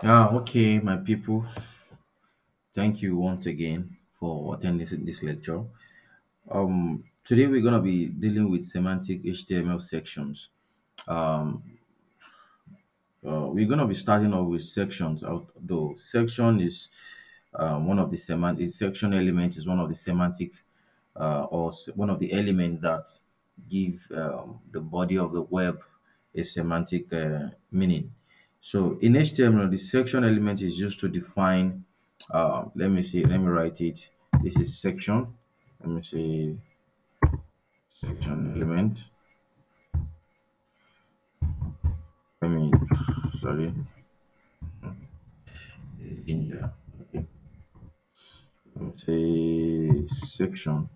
Yeah, okay, my people. Thank you once again for attending this lecture. Today we're gonna be dealing with semantic HTML sections. Um, we're gonna be starting off with sections. Although section is one of the semantic section element is one of the semantic one of the elements that give the body of the web a semantic meaning. So in HTML, the section element is used to define. Let me see. Let me write it. This is section. Let me see. Section element. Let me. Sorry. This is Ginger. Okay. Let me say section.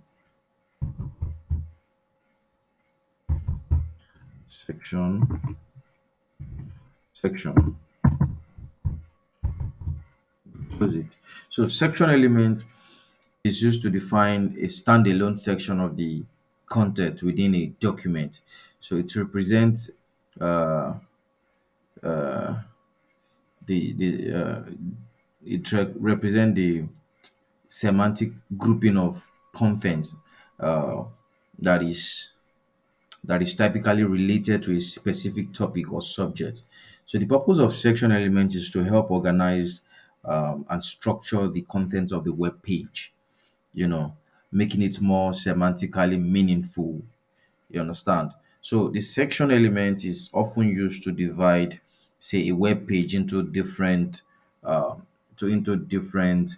Section. Section. Close it. So section element is used to define a standalone section of the content within a document. So it represents uh, the represent the semantic grouping of content uh, that is that is typically related to a specific topic or subject. So the purpose of section element is to help organize and structure the content of the web page, you know, making it more semantically meaningful. You understand? So the section element is often used to divide, say, a web page into different uh, into different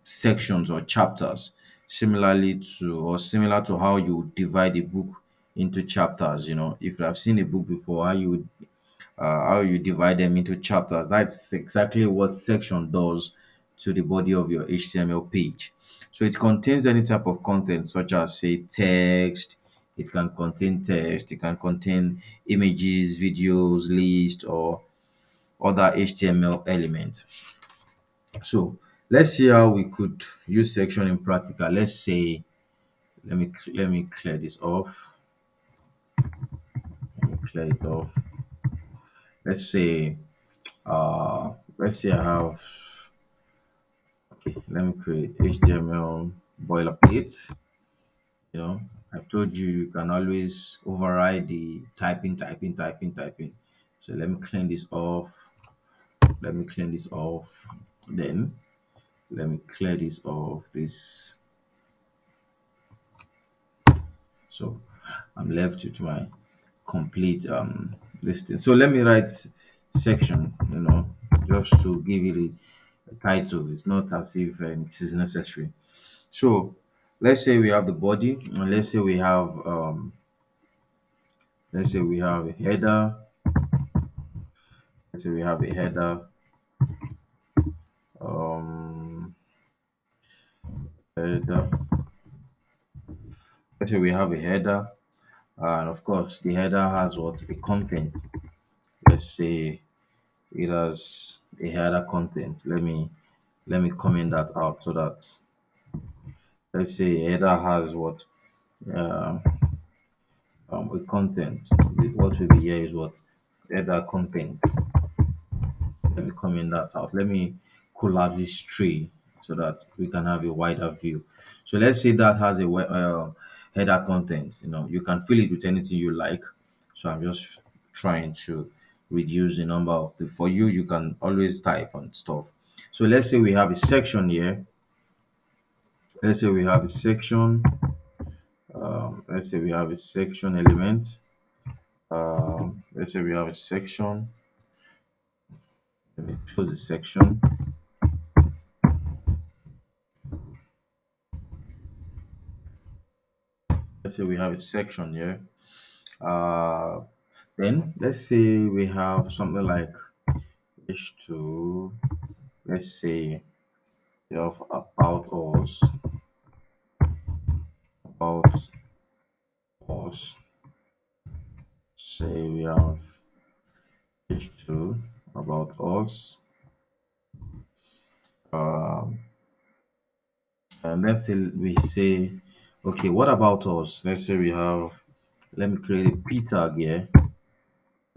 sections or chapters, similar to how you divide a book into chapters. You know, if you have seen a book before, how you divide them into chapters. That's exactly what section does to the body of your HTML page. So it contains any type of content, such as say text. It can contain text. It can contain images, videos, list, or other HTML elements. So let's see how we could use section in practical. Let's say, let me clear this off. Let me clear it off. Let's say, let's say I have. Okay, let me create HTML boilerplate. You know, I've told you you can always override the typing. So let me clean this off. Let me clean this off. Then let me clear this off. This so I'm left with my complete listing. So let me write section. You know, just to give it a title. It's not as if it is necessary. So let's say we have the body, and let's say we have a header. Let's say we have a header. Um, header. Let's say we have a header, and of course the header has what a content. Let's say it has a header content. Let me comment that out so that let's say a header has what uh, a content. What will be here is what header content. Let me comment that out. Let me collapse this tree so that we can have a wider view. So let's say that has a header content. You know, you can fill it with anything you like. So I'm just trying to reduce the number of the. For you, you can always type and stuff. So let's say we have a section here. Let's say we have a section. Let's say we have a section element. Let's say we have a section. Let me close the section. Let's say we have a section here. Uh, then let's say we have something like H2. Let's say we have about us, about us. Say we have H2 about us. Um, and let's say we say, okay, what about us? Let's say we have. Let me create a p tag here.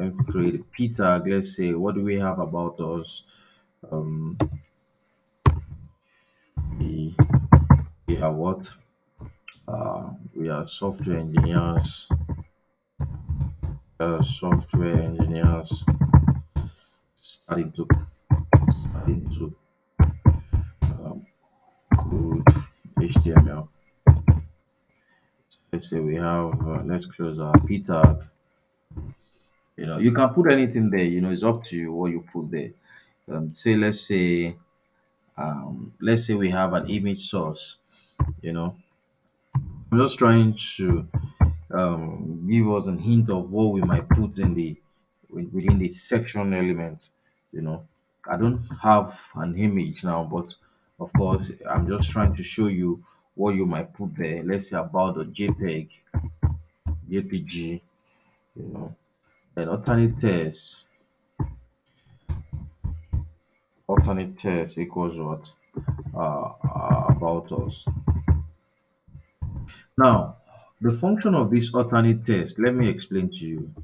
Let me create a p tag. Let's say, what do we have about us? Um, we, we are what? We are software engineers. Software engineers starting to starting to code HTML. Let's say we have. Let's close our p tag. You can put anything there. It's up to you what you put there. Say, let's say we have an image source. You know, I'm just trying to give us a hint of what we might put in within the section element. You know, I don't have an image now, but of course, I'm just trying to show you what you might put there. Let's say about the JPEG, JPG. You know, then alternate text equals what? About us. Now, the function of this alternate text, let me explain to you.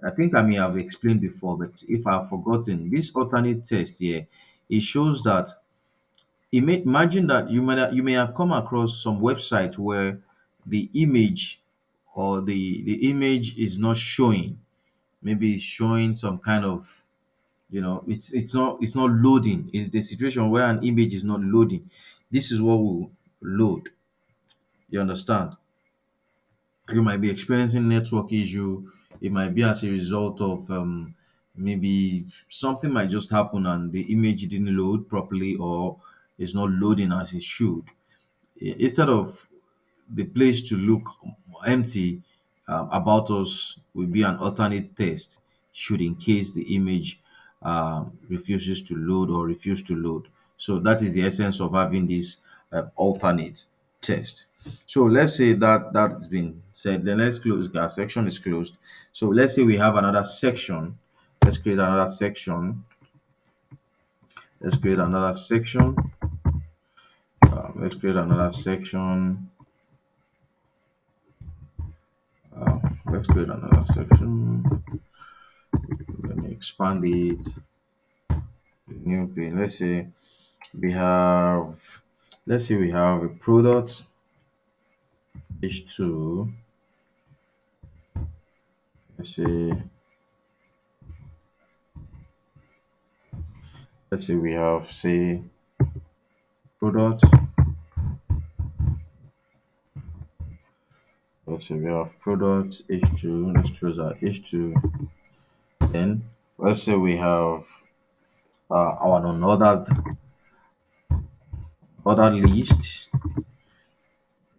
I think I may have explained before, but if I've forgotten, this alternate text here, it shows that imagine that you may have come across some website where the image or the image is not showing. Maybe it's showing some kind of, it's not loading. It's the situation where an image is not loading. This is what will load. You understand? You might be experiencing network issue. It might be as a result of maybe something might just happen and the image didn't load properly, or it's not loading as it should. Instead of the place to look empty, about us will be an alternate text should in case the image refuses to load or refuse to load. So that is the essence of having this alternate text. So let's say that's been said. Then let's close. Our section is closed. So let's say we have another section. Let's create another section. Let's create another section. Let's create another section. Let's create another section. Let me expand it. New page. We have, let's say we have a product H2. Let's say, we have, say, product. Let's say we have product H2. Let's close our H2. Then let's say we have our other list.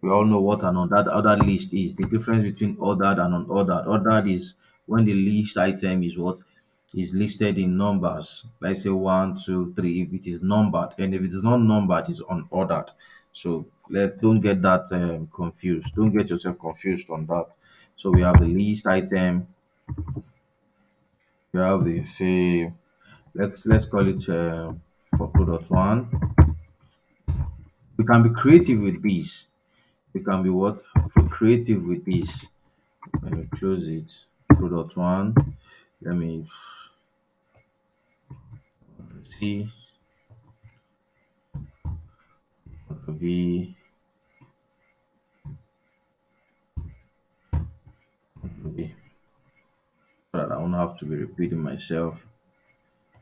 We all know what an ordered other list is. The difference between ordered and unordered. Ordered is when the list item is what is listed in numbers. Let's say one, two, three. If it is numbered, and if it is not numbered, it's unordered. So don't get that confused. Don't get yourself confused on that. So we have the list item. We have the, say, let's call it for product one. We can be creative with this. We can be what? Creative with this. Let me close it. Product one. Let me see. V. V. So that I won't have to be repeating myself.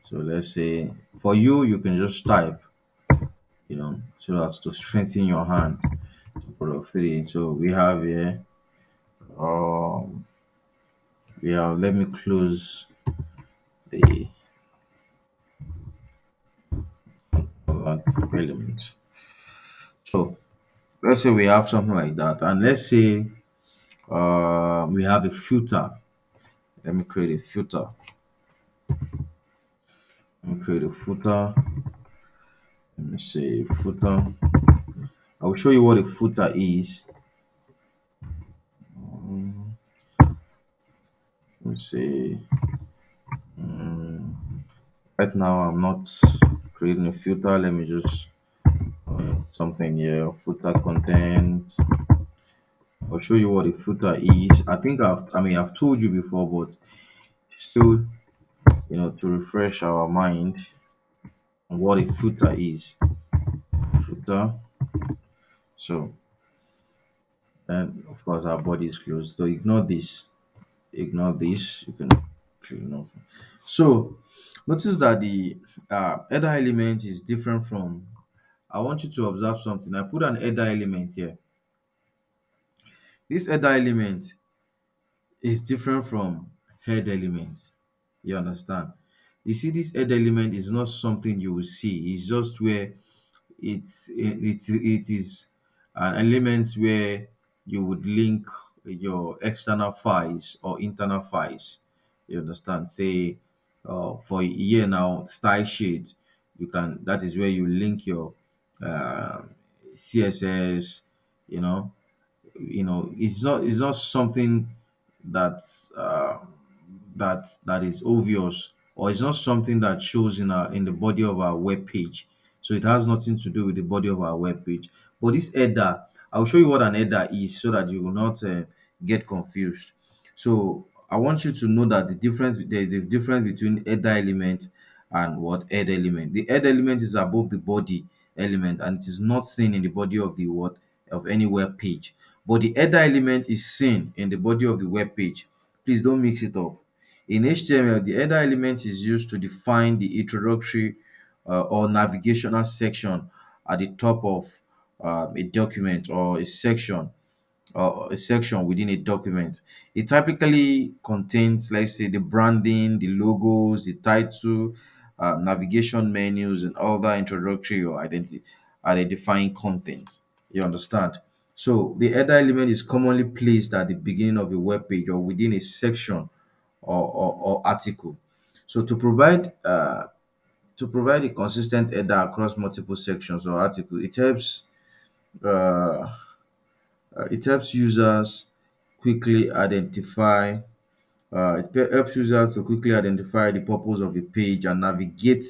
So let's say for you, you can just type, so that's to strengthen your hand. Product three. So we have here. Um, let me close the element. So let's say we have something like that, and let's say we have a filter. Let me create a filter. Let me create a footer. Let me say footer. I will show you what a footer is. Let me say right now I'm not creating a filter. Let me just something here. Footer content. I'll show you what a footer is. I think I've told you before, but Still, to refresh our mind on what a footer is. Footer. So, and of course, our body is closed. So ignore this. Ignore this. You can clean off. So, notice that the header element is different from. I want you to observe something. I put an header element here. This header element is different from head element. You understand? You see, this head element is not something you will see. It's just where it is an element where you would link your external files or internal files. You understand? Say, for a year now, style sheet, you can. That is where you link your uh, CSS. You know, it's not something that's that is obvious, or it's not something that shows in the body of our web page. So it has nothing to do with the body of our web page. But this header, I'll show you what an header is so that you will not get confused. So I want you to know that there is a difference between header element and what head element. The head element is above the body element, and it is not seen in the body of the what of any web page. But the header element is seen in the body of the web page. Please don't mix it up. In HTML, the header element is used to define the introductory or navigational section at the top of a document, or a section within a document. It typically contains, let's say, the branding, the logos, the title, navigation menus, and other introductory or identifying content. You understand? So the header element is commonly placed at the beginning of a web page or within a section or article. So to provide a consistent header across multiple sections or articles, uh, it helps users quickly identify helps users to quickly identify the purpose of the page and navigate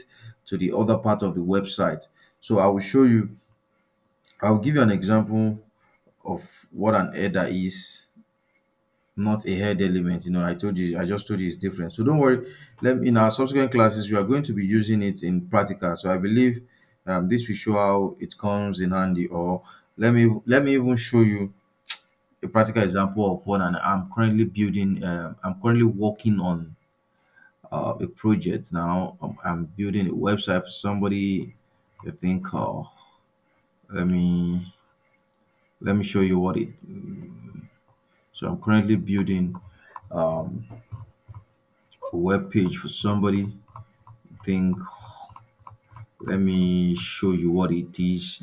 to the other part of the website. So I'll give you an example of what an header is, not a head element. I just told you it's different. So don't worry. In our subsequent classes, we are going to be using it in practical. So I believe this will show how it comes in handy. Or let me even show you a practical example of what I'm currently building. I'm currently working on a project now. I'm building a website for somebody. I think. Let me let me show you what it. So I'm currently building um, a web page for somebody. I think. Let me show you what it is.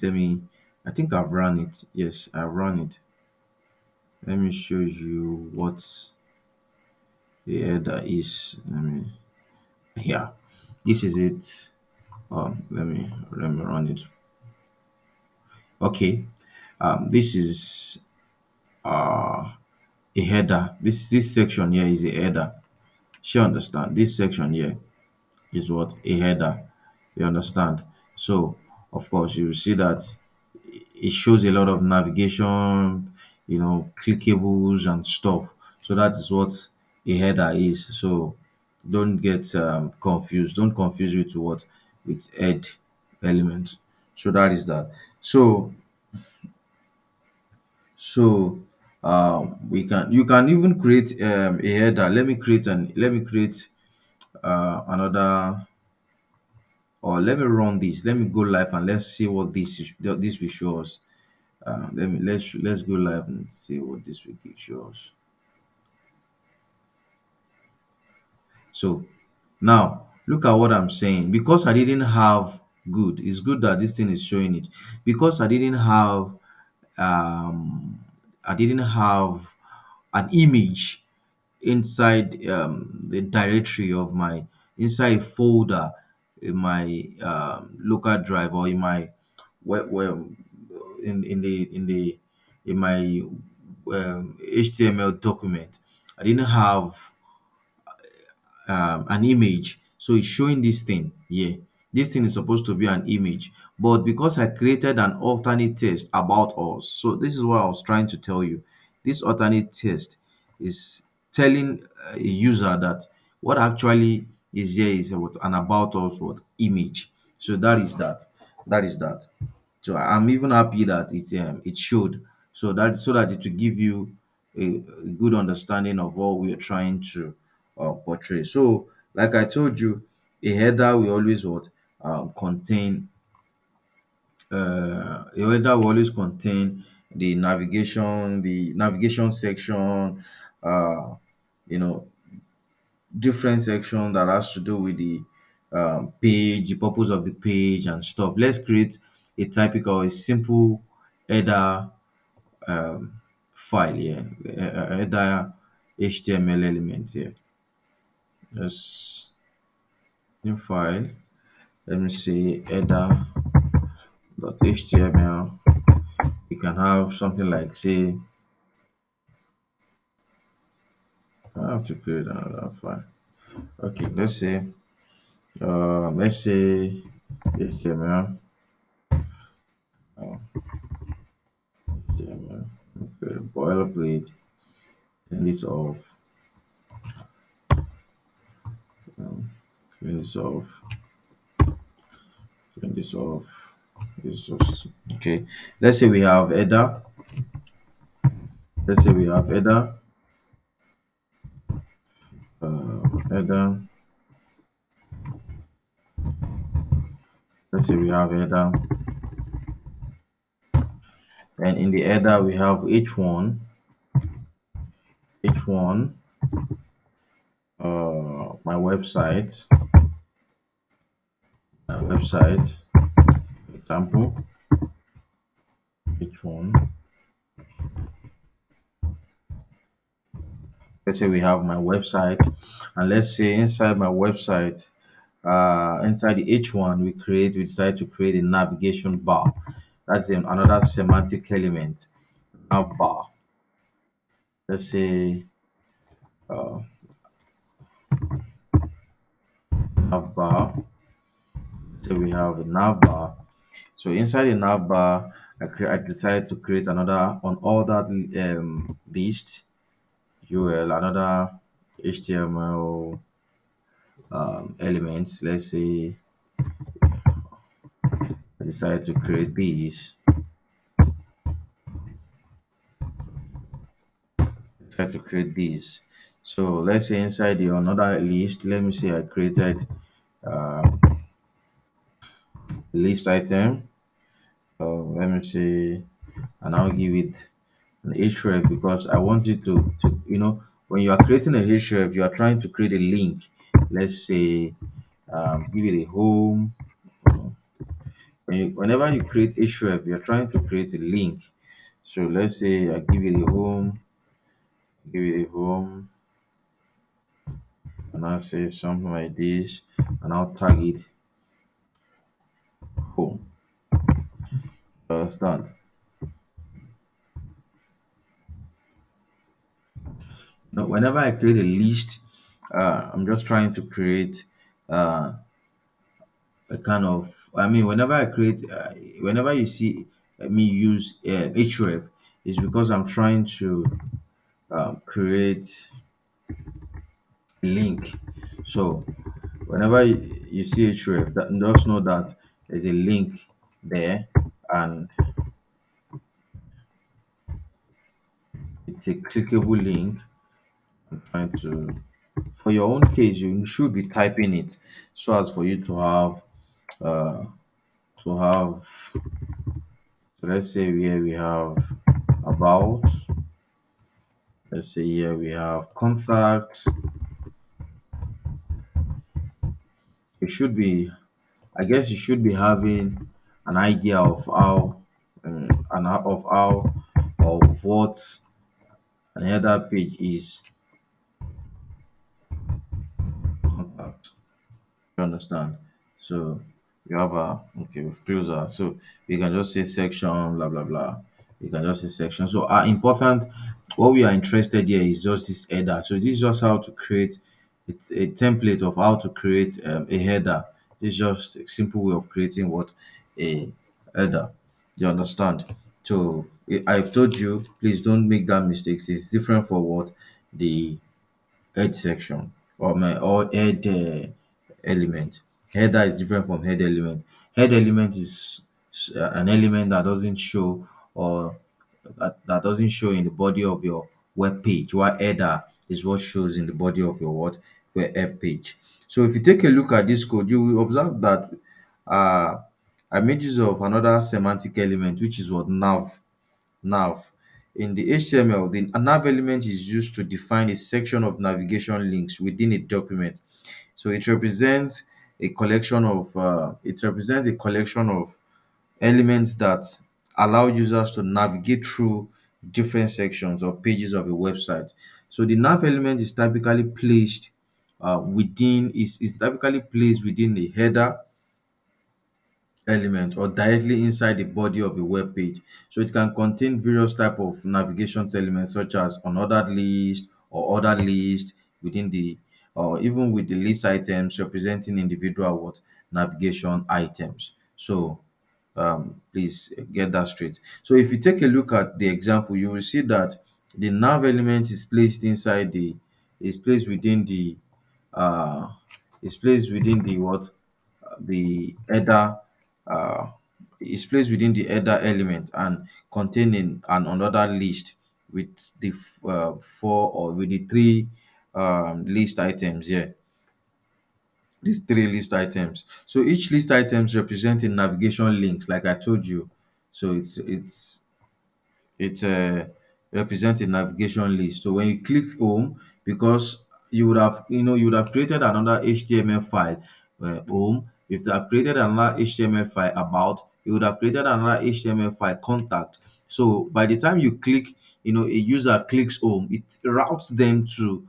I think I've run it. Yes, I've run it. Let me show you what the header is. Yeah, this is it. Let me run it. Okay. This is a header. This section here is a header. Sure, understand. This section here is what a header. You understand? So, of course, you will see that it shows a lot of navigation, clickables and stuff. So that is what a header is. So don't get confused. Don't confuse it to what with head element. So that is that. So we can you can even create a header. Let me create another, or let me run this. Let me go live and let's see what this will show us. Let's go live and see what this will show us. So now look at what I'm saying. Because I didn't have good, it's good that this thing is showing it. Because I didn't have an image inside the directory of my inside folder in my local drive, or in my well in my HTML document. I didn't have an image, so it's showing this thing here. This thing is supposed to be an image, but because I created an alternate text about us, so this is what I was trying to tell you. This alternate text is telling a user that What actually is here is what an about us what image. So that is that. That is that. So I'm even happy that it showed, so that it will give you a good understanding of what we are trying to portray. So like I told you, a header will always what contain a header will always contain the navigation section, uh, you know, different section that has to do with the page, the purpose of the page and stuff. Let's create a typical, a simple header um, file here, a header HTML element here. Just new file. Let me say header.html. You can have something like say I have to create another file. Okay, let's say HTML. HTML. Okay, boilerplate. Turn this off. Turn this off. Turn this off. This is okay. Let's say we have header. Let's say we have header. Header. Let's say we have header. And in the header we have h1, h1, my website, example, h1. Let's say we have my website, and let's say inside my website, inside the h1 we decide to create a navigation bar. That's another semantic element. Nav bar. Let's say uh, nav bar. So we have a nav bar. So inside the nav bar, I decided to create another on all that list UL, another HTML elements. Let's say I decided to create these. Decide to create these. So let's say inside the another list, let me say I created uh, list item. Let me see, and I'll give it an href because I want it to when you are creating a href, you are trying to create a link. Let's say give it a home. Whenever you create href, you're trying to create a link. So let's say I give it a home, give it a home, and I'll say something like this, and I'll tag it home. Understand? Now, whenever I create a list, I'm just trying to create uh, a kind of. I mean, whenever you see me use href, it's because I'm trying to create a link. So whenever you see href, just know that there's a link there, and it's a clickable link. I'm trying to. For your own case, you should be typing it so as for you to have uh, to have so let's say here we have about, let's say here we have contact. You should be, I guess you should be having an idea of how of what an header page is. Contact, you understand? So you have a okay with closer, so we can just say section blah blah blah. You can just say section. So important, what we are interested here is just this header. So this is just how to create it's a template of how to create a header. This is just a simple way of creating what a header. You understand? So I've told you, please don't make that mistake. It's different for what the head section. or head element. Header is different from head element. Head element is an element that doesn't show, or that doesn't show in the body of your web page, while header is what shows in the body of your web page. So if you take a look at this code, you will observe that uh, I made use of another semantic element, which is what nav. In the HTML, the nav element is used to define a section of navigation links within a document. So it represents a collection of elements that allow users to navigate through different sections or pages of a website. So the nav element is typically placed within the header element or directly inside the body of a web page. So it can contain various type of navigation elements such as unordered list or ordered list within the or even with the list items representing individual navigation items. So please get that straight. So if you take a look at the example, you will see that the nav element is placed within the uh is placed within the what the header uh, is placed within the header element and containing an another list with the four or with the three list items here. These three list items. So each list items represent a navigation links, like I told you. So it represents a navigation list. So when you click home, because you would have created another HTML file home. If you have created another HTML file about, you would have created another HTML file contact. So by the time you click, a user clicks home, it routes them to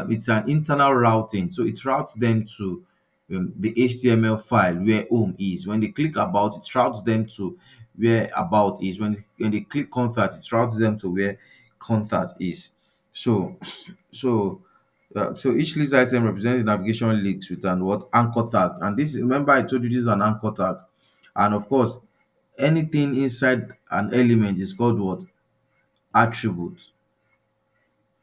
it's an internal routing. So it routes them to the HTML file where home is. When they click about, it routes them to where about is. When they click contact, it routes them to where contact is. So, so each list item represents the navigation links with an what anchor tag. And this, remember, I told you this is an anchor tag. And of course, anything inside an element is called what attribute.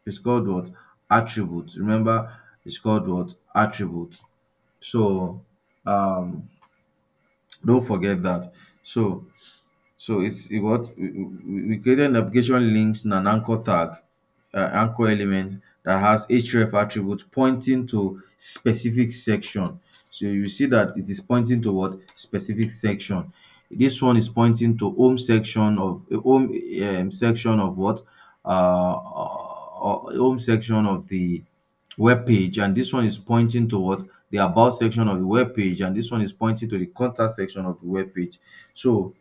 It's called what attribute. Remember, it's called what attribute. So um don't forget that. So it's what we created navigation links in an anchor tag, anchor element that has href attribute pointing to specific section. So you see that it is pointing to what specific section. This one is pointing to home section of what home section of the web page, and this one is pointing to what the about section of the web page, and this one is pointing to the contact section of the web page. So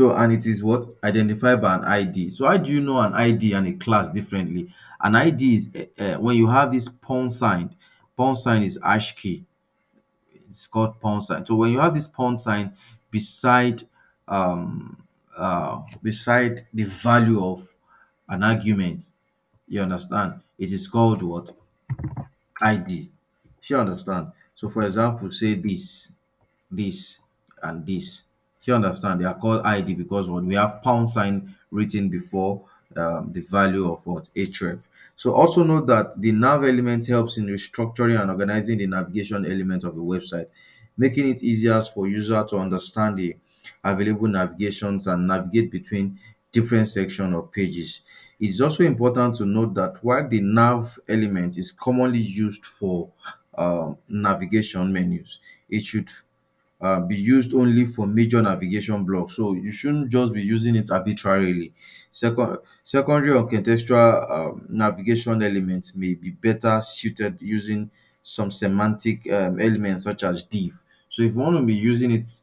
and it is what identified by an ID. So how do you know an ID and a class differently? An ID is when you have this pound sign. Pound sign is hash key. It's called pound sign. So when you have this pound sign beside beside the value of an argument, you understand, it is called what ID. You understand? So for example, say this, and this. You understand? They are called ID because what we have pound sign written before the value of what href. So also note that the nav element helps in restructuring and organizing the navigation element of a website, making it easier for user to understand the available navigations and navigate between different sections or pages. It is also important to note that while the nav element is commonly used for navigation menus, it should be used only for major navigation blocks. So you shouldn't just be using it arbitrarily. Secondary or contextual navigation elements may be better suited using some semantic elements such as div. So if you want to be using it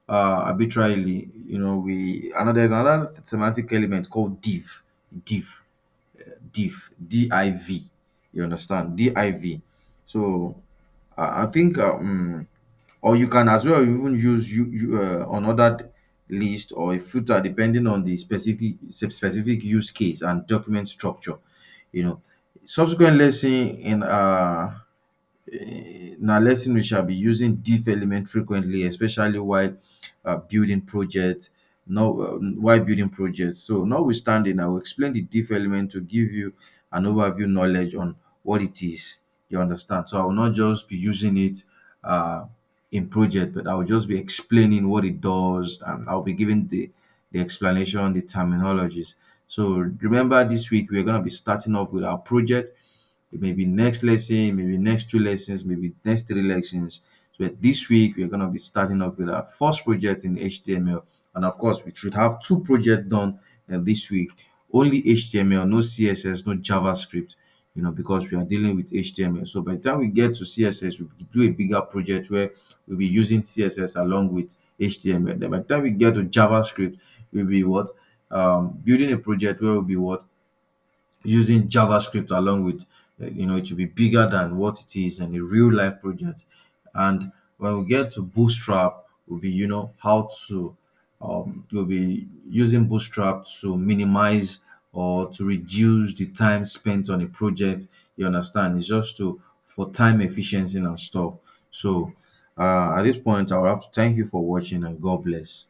arbitrarily, there's another semantic element called div, div. You understand? Div. So I think or you can as well even use another list or a filter depending on the specific use case and document structure. You know, subsequent lesson in our lesson we shall be using diff element frequently, especially while building projects. Now, while building projects. So, notwithstanding, I will explain the diff element to give you an overview knowledge on what it is. You understand? So I will not just be using it uh, in project, but I will just be explaining what it does, and I'll be giving the explanation, the terminologies. So remember, this week we're gonna be starting off with our project. It may be next lesson, maybe next two lessons, maybe next three lessons. So this week we're gonna be starting off with our first project in HTML, and of course we should have two projects done this week. Only HTML, no CSS, no JavaScript. Because we are dealing with HTML. So by the time we get to CSS, we do a bigger project where we'll be using CSS along with HTML. Then by the time we get to JavaScript, we'll be what building a project where we'll be what using JavaScript along with, it will be bigger than what it is in a real life project. And when we get to Bootstrap, we'll be, how to, we'll be using Bootstrap to minimize or to reduce the time spent on a project. You understand? It's just for time efficiency and stuff. So, at this point, I will have to thank you for watching and God bless.